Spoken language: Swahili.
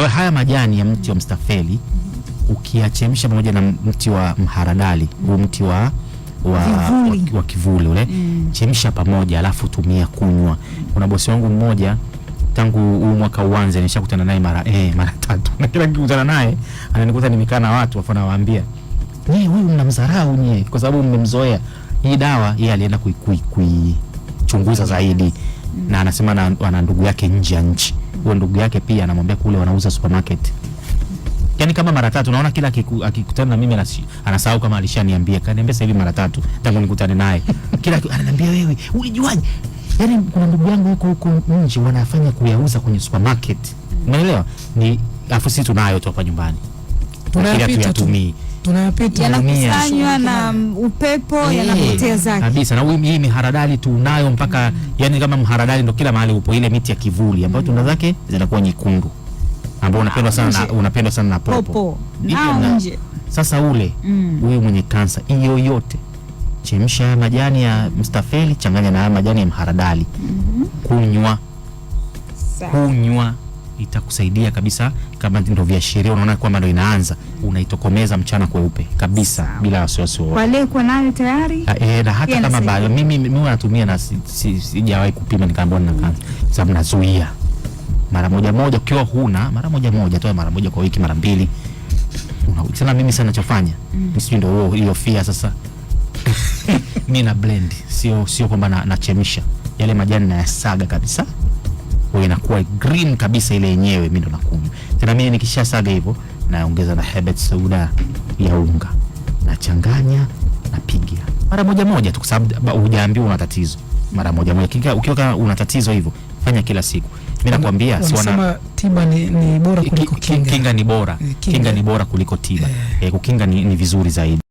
Kwa hiyo haya majani ya mti wa mstafeli ukiyachemsha pamoja na mti wa mharadali, huu mti wa kivuli ule, chemsha pamoja alafu tumia kunywa. Kuna bosi wangu mmoja tangu huu mwaka uanze nimeshakutana naye mara 3. Na kila nikikutana naye ananikuta nimekaa na watu afa nawaambia, "Nyie huyu mnamdharau nyie kwa sababu mmemzoea." Hii dawa yeye alienda kuichunguza zaidi na anasema ana ndugu yake nje ya nchi. Huyo ndugu yake pia anamwambia kule wanauza supermarket. Yaani kama mara 3 naona kila akikutana na mimi anasahau kama alishaniambia. Kaniambia sasa hivi mara 3 tangu nikutane naye. Kila ananiambia wewe, ulijuaje? Yaani kuna ndugu yangu huko nje wanafanya kuyauza kwenye supermarket. Umeelewa? Ni afu sisi tunayo tu hapa nyumbani. Tunayapita yanakusanywa na upepo yanapoteza kabisa. Na hii miharadali tunayo mpaka yani kama mharadali ndo kila mahali upo, ile miti ya kivuli ambayo tunda zake zinakuwa nyekundu ambao unapendwa sana na popo. Nje. Sasa ule huyu mwenye kansa hiyo yote chemsha majani ya mstafeli changanya na majani ya mharadali. Kunywa itakusaidia kabisa. Kama ndio viashiria unaona kwamba ndio inaanza, unaitokomeza mchana kweupe kabisa bila wasiwasi wowote. Wale kwa nayo tayari na hata kama bado mimi natumia na sijawahi kupima nikaambiwa nina kansa, sababu nazuia mara moja ukiwa huna mara moja tu, mara moja kwa wiki, mara 2. Sana mimi sana nachofanya sio ndio hiyo fia sasa. Mimi na blend, sio kwamba nachemsha yale majani na yasaga kabisa, wewe inakuwa green kabisa ile yenyewe, mimi ndo nakunywa. Tena mimi nikishasaga hivyo naongeza na herbet soda ya unga, nachanganya, napiga mara moja tu, kwa sababu hujaambiwa una tatizo. Mara moja ukiwa una tatizo hivyo fanya kila siku. Mimi nakwambia si wana tiba ni bora kuliko kinga. Kinga ni bora. Kinga ni bora kuliko tiba. Kukinga ni vizuri zaidi.